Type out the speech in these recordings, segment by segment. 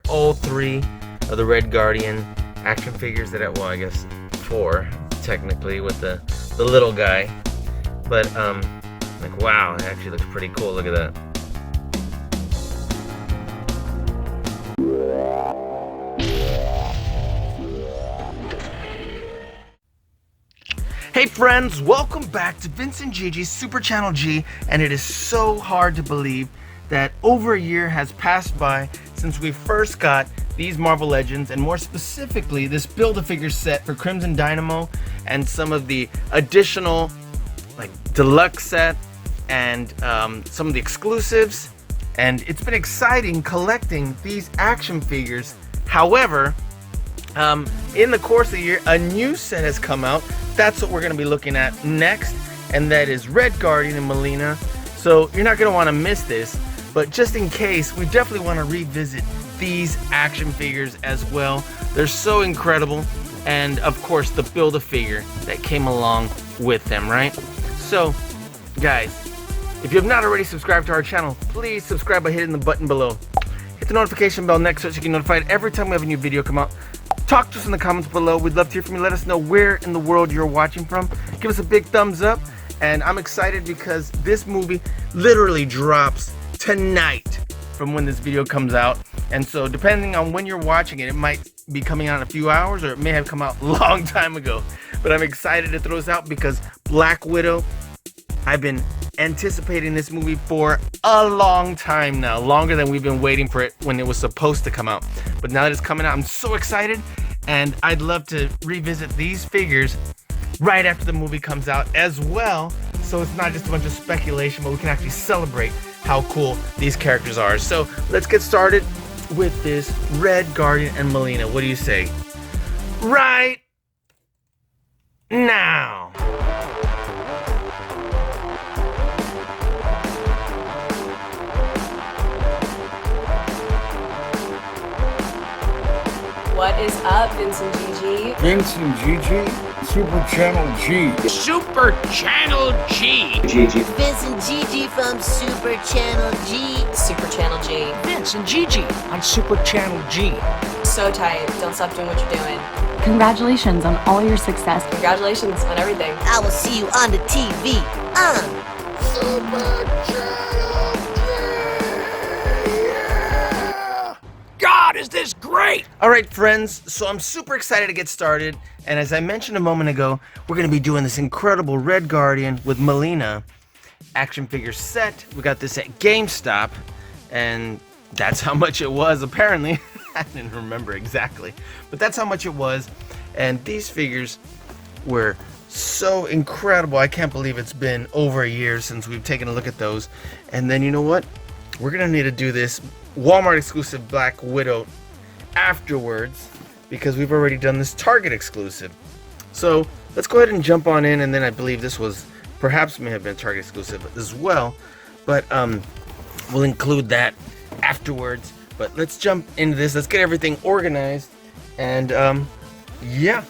all 3 of the Red Guardian action figures that well, I guess 4 technically with the little guy. But like, wow, it actually looks pretty cool. Look at that. Hey friends, welcome back to Vince and Gigi's Super Channel G, and it is so hard to believe that over a year has passed by since we first got these Marvel Legends, and more specifically this Build-A-Figure set for Crimson Dynamo and some of the additional like deluxe set and some of the exclusives, and it's been exciting collecting these action figures. However, in the course of the year, a new set has come out. That's what we're going to be looking at next, and that is Red Guardian and Melina. So you're not going to want to miss this, but just in case, we definitely want to revisit these action figures as well. They're so incredible, and of course the Build-A-Figure that came along with them, right? So guys, if you have not already subscribed to our channel, please subscribe by hitting the button below. Hit the notification bell next so you can get notified every time we have a new video come out. Talk to us in the comments below. We'd love to hear from you. Let us know where in the world you're watching from. Give us a big thumbs up. And I'm excited because this movie literally drops tonight from when this video comes out. And so depending on when you're watching it, it might be coming out in a few hours, or it may have come out a long time ago. But I'm excited to throw this out because Black Widow, I've been anticipating this movie for a long time now, longer than we've been waiting for it when it was supposed to come out. But now that it's coming out, I'm so excited, and I'd love to revisit these figures right after the movie comes out as well, so it's not just a bunch of speculation, but we can actually celebrate how cool these characters are. So let's get started with this Red Guardian and Melina. What do you say? Right now. What is up, Vince and Gigi? Vince and Gigi, Super Channel G. Super Channel G. Gigi. Vince and Gigi from Super Channel G. Super Channel G. Vince and Gigi on Super Channel G. So tight. Don't stop doing what you're doing. Congratulations on all your success. Congratulations on everything. I will see you on the TV on Super Channel G. Yeah! God, is this great? All right, friends, so I'm super excited to get started. And as I mentioned a moment ago, we're going to be doing this incredible Red Guardian with Melina action figure set. We got this at GameStop, and that's how much it was, apparently. I didn't remember exactly, but that's how much it was. And these figures were so incredible. I can't believe it's been over a year since we've taken a look at those. And then you know what? We're going to need to do this Walmart exclusive Black Widow afterwards, because we've already done this Target exclusive. So let's go ahead and jump on in, and then I believe this was perhaps may have been Target exclusive as well, but we'll include that afterwards. But let's jump into this. Let's get everything organized, and yeah,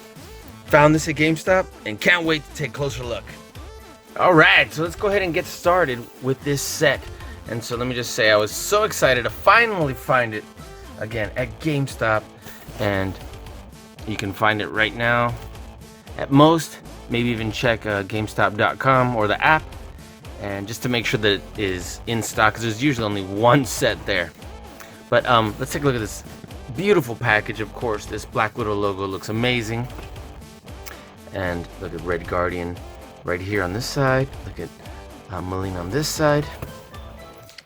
found this at GameStop and can't wait to take a closer look. All right, so let's go ahead and get started with this set. And so let me just say, I was so excited to finally find it again at GameStop, and you can find it right now at most. Maybe even check GameStop.com or the app, and just to make sure that it is in stock, because there's usually only one set there. But let's take a look at this beautiful package. Of course, this Black Widow logo looks amazing, and look at Red Guardian right here on this side. Look at Melina on this side.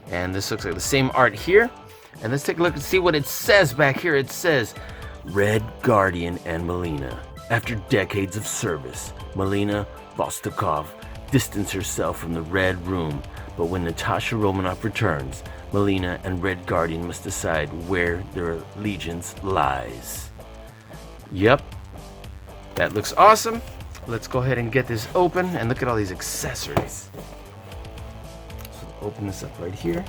And this looks like the same art here. And let's take a look and see what it says back here. It says, Red Guardian and Melina. After decades of service, Melina Vostokov distanced herself from the Red Room. But when Natasha Romanoff returns, Melina and Red Guardian must decide where their allegiance lies. Yep, that looks awesome. Let's go ahead and get this open, and look at all these accessories. Open this up right here.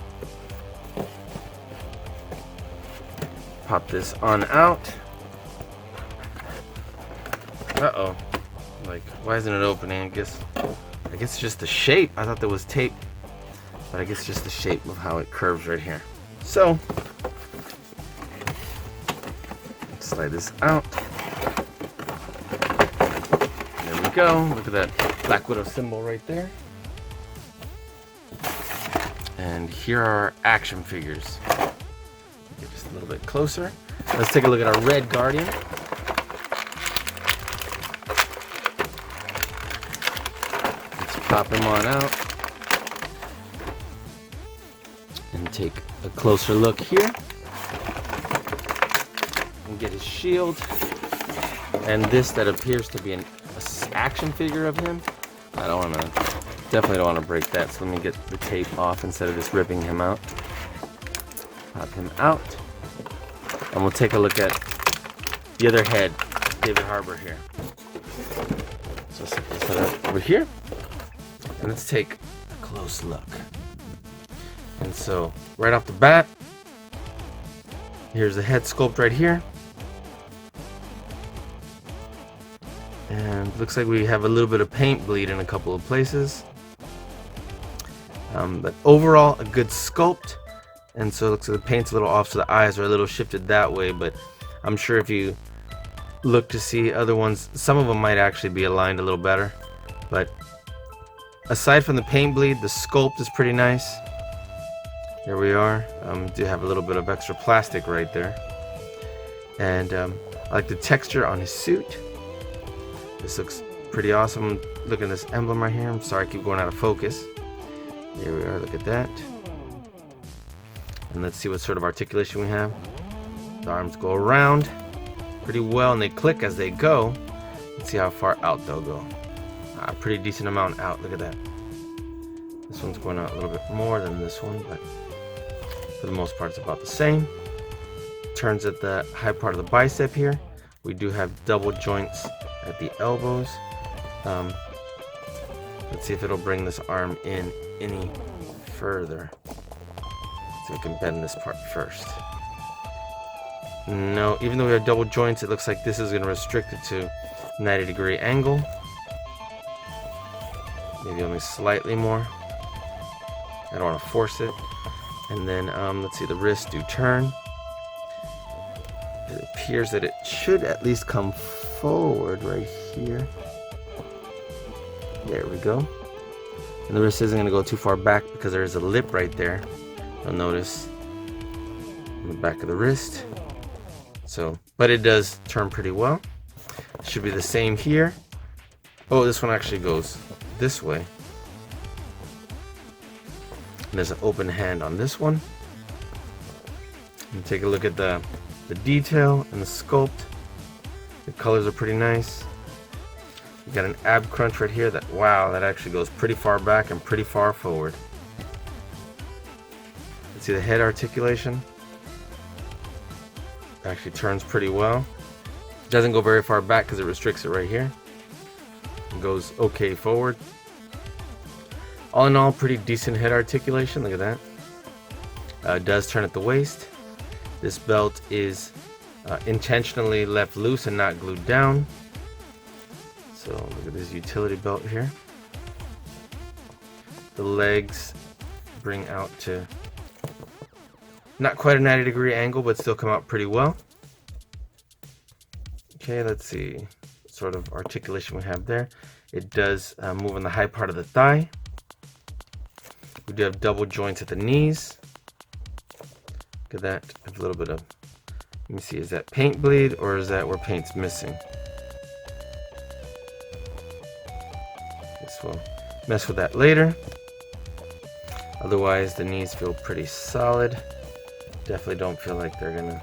Pop this on out. Uh-oh. Like, why isn't it opening? I guess it's just the shape. I thought there was tape, but I guess it's just the shape of how it curves right here. So, Slide this out. There we go. Look at that Black Widow symbol right there. And here are our action figures. Get just a little bit closer. Let's take a look at our Red Guardian. Let's pop him on out. And take a closer look here. And get his shield. And this that appears to be an action figure of him. I don't want to, definitely don't want to break that. So let me get the tape off instead of just ripping him out. Pop him out. And we'll take a look at the other head, David Harbour here. So set this up over here. And let's take a close look. And so, right off the bat, here's the head sculpt right here. And looks like we have a little bit of paint bleed in a couple of places. But overall, a good sculpt. And so it looks like the paint's a little off, so the eyes are a little shifted that way. But I'm sure if you look to see other ones, some of them might actually be aligned a little better. But aside from the paint bleed, the sculpt is pretty nice. There we are. Do have a little bit of extra plastic right there. And I like the texture on his suit. This looks pretty awesome. Look at this emblem right here. I'm sorry I keep going out of focus. There we are, look at that. And let's see what sort of articulation we have. The arms go around pretty well and they click as they go. Let's see how far out they'll go. A pretty decent amount out, look at that. This one's going out a little bit more than this one, but for the most part it's about the same. Turns at the high part of the bicep here. We do have double joints at the elbows. Let's see if it'll bring this arm in any further. So we can bend this part first. No, even though we have double joints, it looks like this is going to restrict it to 90-degree angle. Maybe only slightly more. I don't want to force it. And then let's see, the wrists do turn. It appears that it should at least come forward right here. There we go. And the wrist isn't going to go too far back because there is a lip right there. You'll notice on the back of the wrist. So, but it does turn pretty well. Should be the same here. Oh, this one actually goes this way. And there's an open hand on this one. And take a look at the detail and the sculpt. The colors are pretty nice. You got an ab crunch right here that, wow, that actually goes pretty far back and pretty far forward. Let's see the head articulation. Actually turns pretty well. Doesn't go very far back because it restricts it right here. It goes okay forward. All in all, pretty decent head articulation. Look at that. It does turn at the waist. This belt is intentionally left loose and not glued down. So look at this utility belt here. The legs bring out to not quite a 90-degree angle, but still come out pretty well. Okay, let's see what sort of articulation we have there. It does move on the high part of the thigh. We do have double joints at the knees. Look at that. A little bit of, let me see, is that paint bleed or is that where paint's missing? Guess we'll mess with that later. Otherwise, the knees feel pretty solid. Definitely don't feel like they're gonna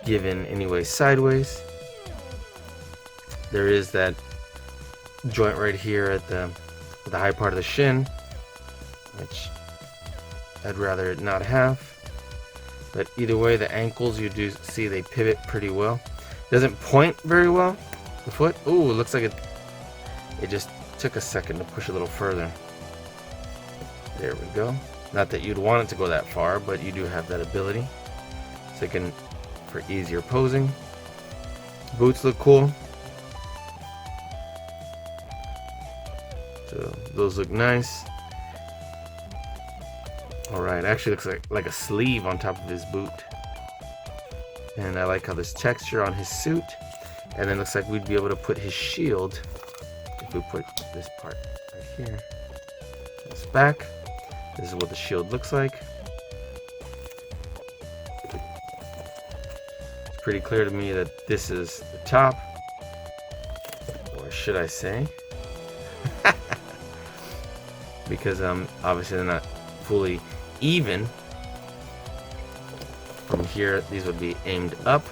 give in anyway sideways. There is that joint right here at the high part of the shin, which I'd rather not have. But either way, the ankles, you do see they pivot pretty well. Doesn't point very well, the foot. Ooh, it looks like it just took a second to push a little further. There we go. Not that you'd want it to go that far, but you do have that ability. So you can, for easier posing. Boots look cool. So those look nice. Alright, actually looks like a sleeve on top of his boot. And I like how there's texture on his suit. And then it looks like we'd be able to put his shield if we put this part right here. This back. This is what the shield looks like. It's pretty clear to me that this is the top. Or should I say? Because obviously they're not fully even. From here, these would be aimed up.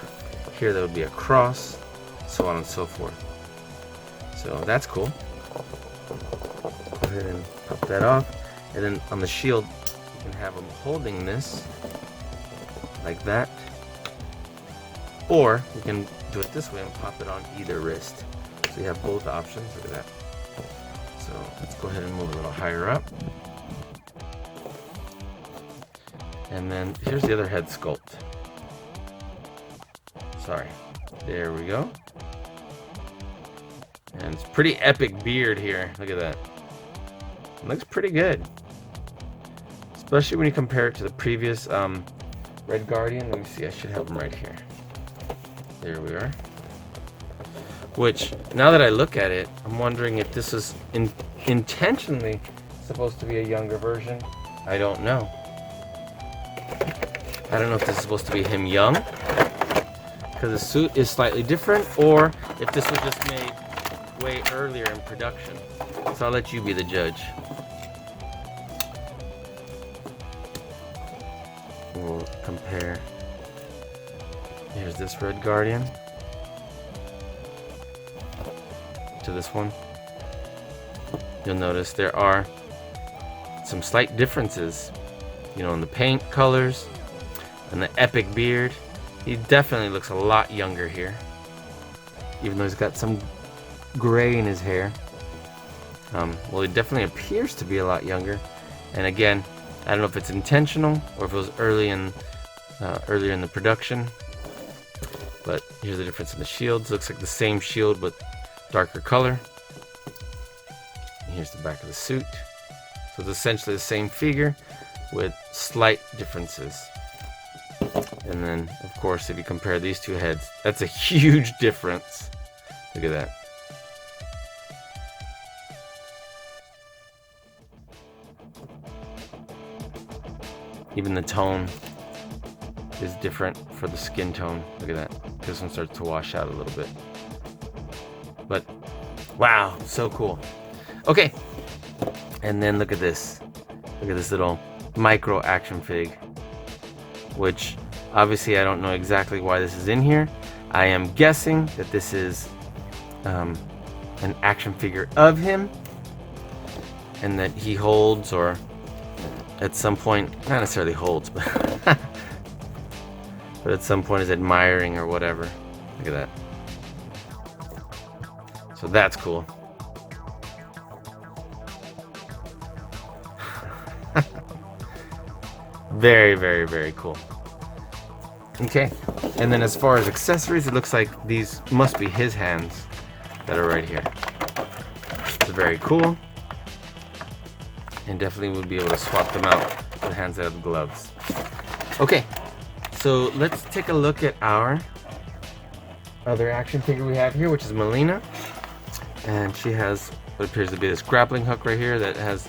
Here, there would be a cross, so on and so forth. So that's cool. Go ahead and pop that off. And then on the shield, you can have them holding this like that. Or you can do it this way and pop it on either wrist. So you have both options. Look at that. So let's go ahead and move a little higher up. And then here's the other head sculpt. Sorry. There we go. And it's pretty epic beard here. Look at that. It looks pretty good. Especially when you compare it to the previous Red Guardian. Let me see, I should have him right here. There we are. Which, now that I look at it, I'm wondering if this is intentionally supposed to be a younger version. I don't know. I don't know if this is supposed to be him young, because the suit is slightly different, or if this was just made way earlier in production. So I'll let you be the judge. We'll compare. Here's this Red Guardian to this one. You'll notice there are some slight differences, you know, in the paint colors and the epic beard. He definitely looks a lot younger here, even though he's got some gray in his hair. Well, he definitely appears to be a lot younger. And again, I don't know if it's intentional or if it was earlier in the production. But here's the difference in the shields. Looks like the same shield but darker color. And here's the back of the suit. So it's essentially the same figure with slight differences. And then, of course, if you compare these two heads, that's a huge difference. Look at that. Even the tone is different for the skin tone. Look at that. This one starts to wash out a little bit. But, wow, so cool. Okay. And then look at this. Look at this little micro action fig. Which, obviously, I don't know exactly why this is in here. I am guessing that this is an action figure of him. And that he holds, or at some point, not necessarily holds, but but at some point is admiring or whatever. Look at that. So that's cool. Very, very, very cool. Okay, and then as far as accessories, it looks like these must be his hands that are right here. It's very cool. And definitely would be able to swap them out with the hands that have gloves. Okay, so let's take a look at our other action figure we have here, which is Melina. And she has what appears to be this grappling hook right here that has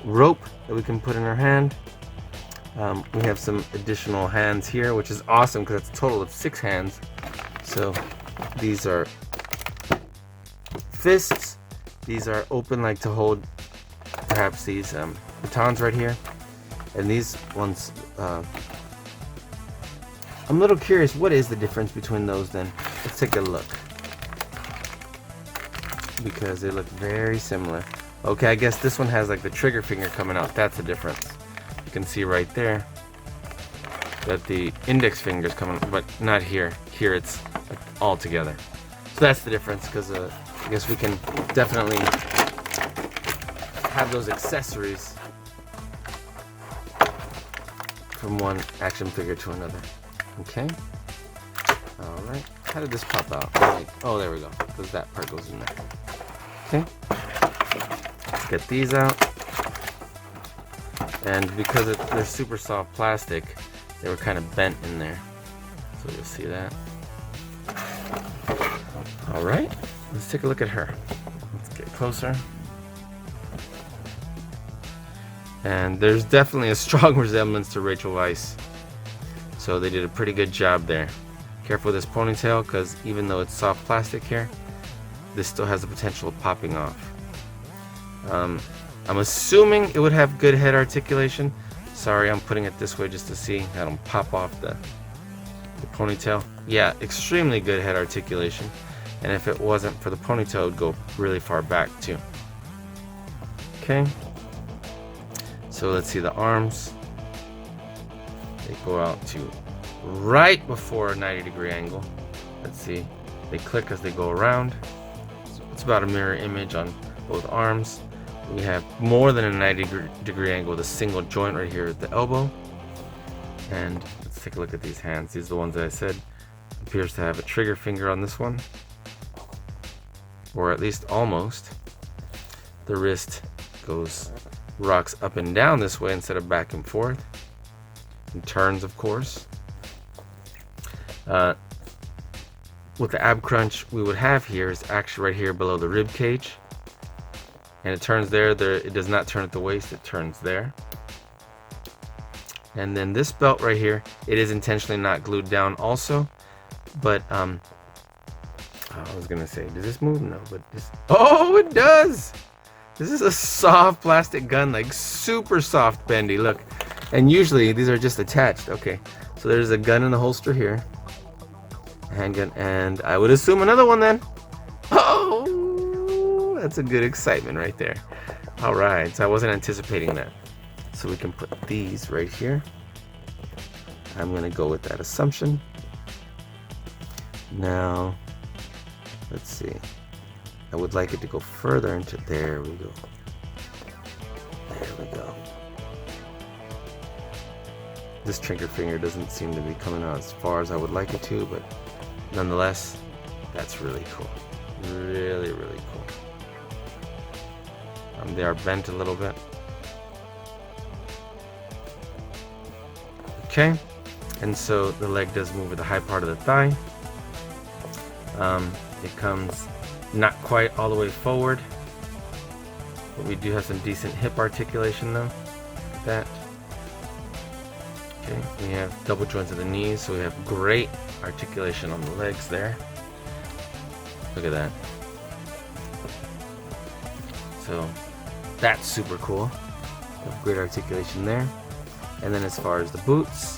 rope that we can put in her hand. We have some additional hands here, which is awesome because it's a total of 6 hands. So these are fists. These are open, like to hold perhaps these batons right here. And these ones, I'm a little curious, what is the difference between those then? Let's take a look. Because they look very similar. Okay, I guess this one has like the trigger finger coming out. That's the difference. You can see right there that the index finger is coming, but not here. Here it's like all together. So that's the difference, because I guess we can definitely have those accessories from one action figure to another. Okay. All right. How did this pop out? Oh, there we go. Because that part goes in there. Okay. Let's get these out. And because they're super soft plastic, they were kind of bent in there. So you'll see that. All right, let's take a look at her. Let's get closer. And there's definitely a strong resemblance to Rachel Weisz. So they did a pretty good job there. Careful with this ponytail, because even though it's soft plastic hair, this still has the potential of popping off. I'm assuming it would have good head articulation. Sorry, I'm putting it this way just to see. I don't pop off the ponytail. Yeah, extremely good head articulation. And if it wasn't for the ponytail, it would go really far back too. Okay. So let's see the arms. They go out to right before a 90-degree angle. Let's see. They click as they go around. So it's about a mirror image on both arms. We have more than a 90-degree angle with a single joint right here at the elbow. And let's take a look at these hands. These are the ones that I said appears to have a trigger finger on this one, or at least almost. The wrist rocks up and down this way instead of back and forth, and turns, of course. With the ab crunch we would have here is actually right here below the rib cage, and it turns there. It does not turn at the waist, it turns there. And then this belt right here, it is intentionally not glued down also, but I was gonna say, does this move? No, but this, oh, it does. This is a soft plastic gun, like super soft bendy, look. And usually these are just attached. Okay, so there's a gun in the holster here, a handgun, and I would assume another one then. Oh, that's a good excitement right there. All right, so I wasn't anticipating that. So we can put these right here. I'm gonna go with that assumption. Now, let's see. I would like it to go further into, there we go. There we go. This trigger finger doesn't seem to be coming out as far as I would like it to, but nonetheless, that's really cool. Really, really cool. They are bent a little bit. Okay, and so the leg does move with the high part of the thigh. It comes not quite all the way forward, but we do have some decent hip articulation though. Look at that. Okay, we have double joints of the knees, so we have great articulation on the legs there. Look at that. So that's super cool. We have great articulation there. And then as far as the boots,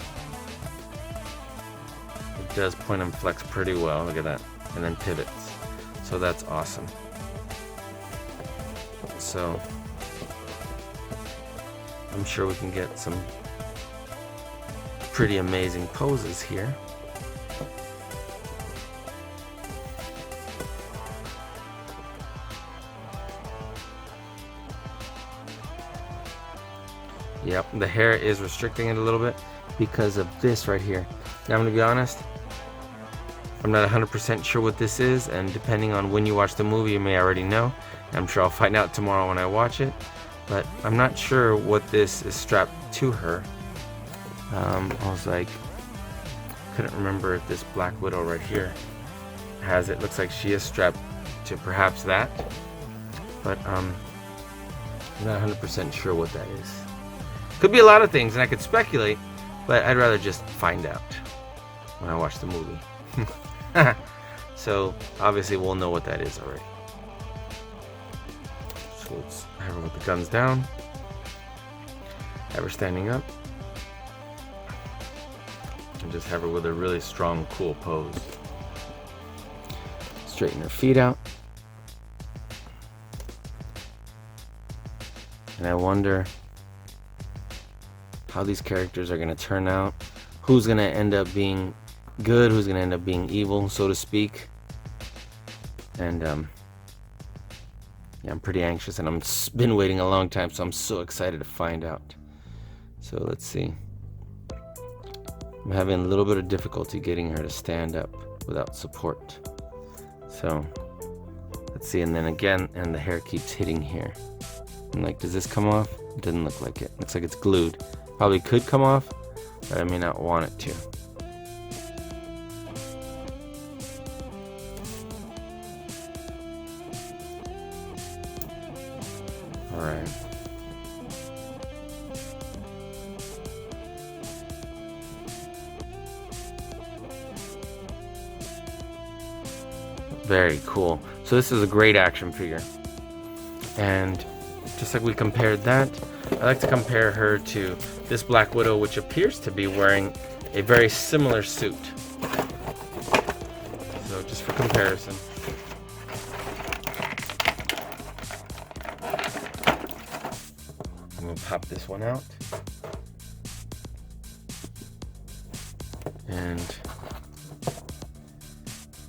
it does point and flex pretty well. Look at that. And then pivots. So that's awesome. So I'm sure we can get some pretty amazing poses here. Yep, the hair is restricting it a little bit because of this right here. Now I'm gonna be honest, I'm not 100% sure what this is, and depending on when you watch the movie, you may already know. I'm sure I'll find out tomorrow when I watch it, but I'm not sure what this is strapped to her. I was like, couldn't remember if this Black Widow right here has it. Looks like she is strapped to perhaps that, but I'm not 100% sure what that is. Could be a lot of things, and I could speculate, but I'd rather just find out when I watch the movie. So obviously we'll know what that is already. So let's have her with the guns down, have her standing up, and just have her with a really strong, cool pose. Straighten her feet out. And I wonder how these characters are going to turn out. Who's going to end up being good, who's going to end up being evil, so to speak. And yeah, I'm pretty anxious, and I've been waiting a long time, so I'm so excited to find out. So let's see. I'm having a little bit of difficulty getting her to stand up without support. So let's see, and then again, and the hair keeps hitting here. I'm like, does this come off? It doesn't look like it. Looks like it's glued. Probably could come off, but I may not want it to. right. Very cool. So this is a great action figure. And just like we compared that, I like to compare her to this Black Widow, which appears to be wearing a very similar suit. So just for comparison. I'm gonna pop this one out. And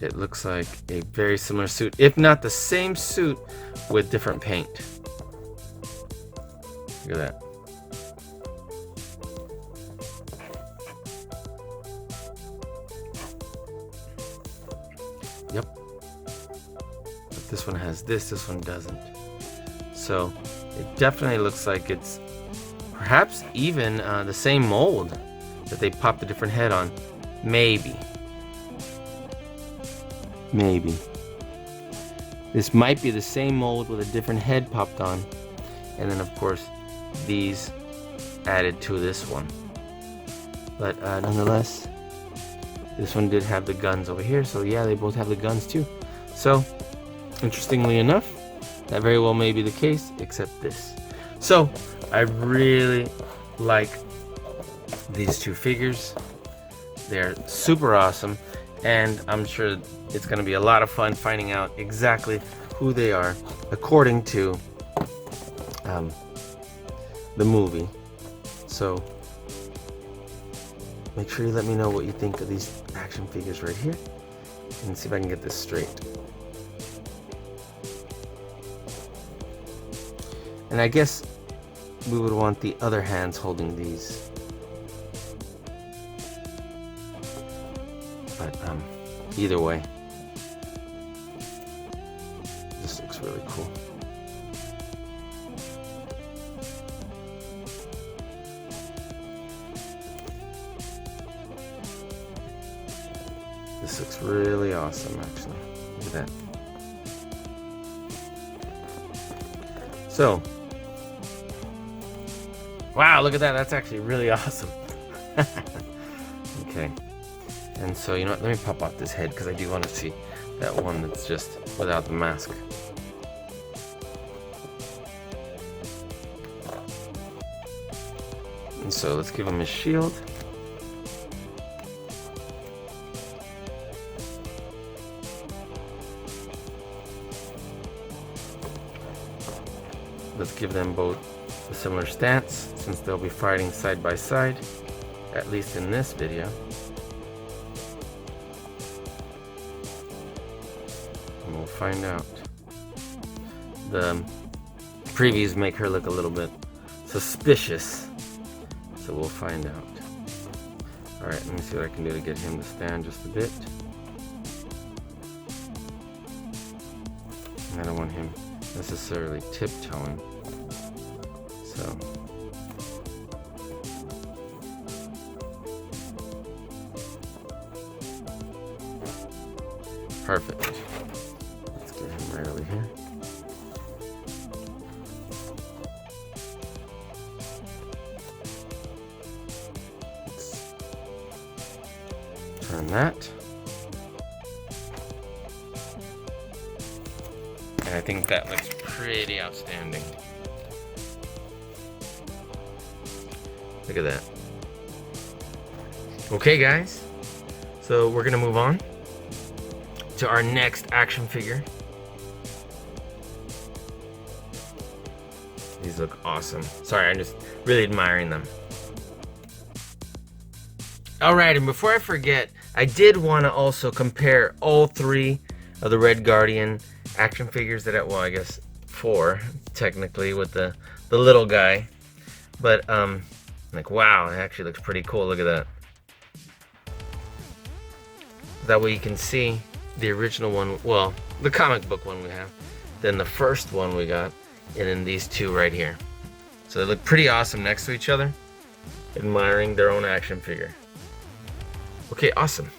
it looks like a very similar suit, if not the same suit, with different paint. Look at that. Yep. But this one has this one doesn't. So it definitely looks like it's perhaps even the same mold that they popped a different head on. Maybe. Maybe. This might be the same mold with a different head popped on. And then of course these added to this one. But nonetheless, this one did have the guns over here. So yeah, they both have the guns too. So interestingly enough, that very well may be the case, except this. So I really like these two figures. They're super awesome. And I'm sure it's going to be a lot of fun finding out exactly who they are according to the movie. So make sure you let me know what you think of these action figures right here, and see if I can get this straight. And I guess we would want the other hands holding these. But either way, this looks really cool. This looks really awesome, actually. Look at that. So, wow, look at that. That's actually really awesome. Okay. And so, you know what? Let me pop off this head because I do want to see that one that's just without the mask. And so let's give him his shield. Let's give them both a similar stance, since they'll be fighting side by side, at least in this video. And we'll find out. The previews make her look a little bit suspicious, so we'll find out. Alright, let me see what I can do to get him to stand just a bit. I don't want him necessarily tiptoeing, so perfect. Let's get him right over here. Let's turn that. And I think that looks pretty outstanding. Look at that. Okay, guys. So we're gonna move on to our next action figure. These look awesome. Sorry, I'm just really admiring them. Alright, and before I forget, I did want to also compare all three of the Red Guardian action figures that well, I guess 4 technically, with the little guy. But like, wow, it actually looks pretty cool. Look at that. That way you can see the original one, well, the comic book one we have, then the first one we got, and then these two right here. So they look pretty awesome next to each other, admiring their own action figure. Okay, awesome.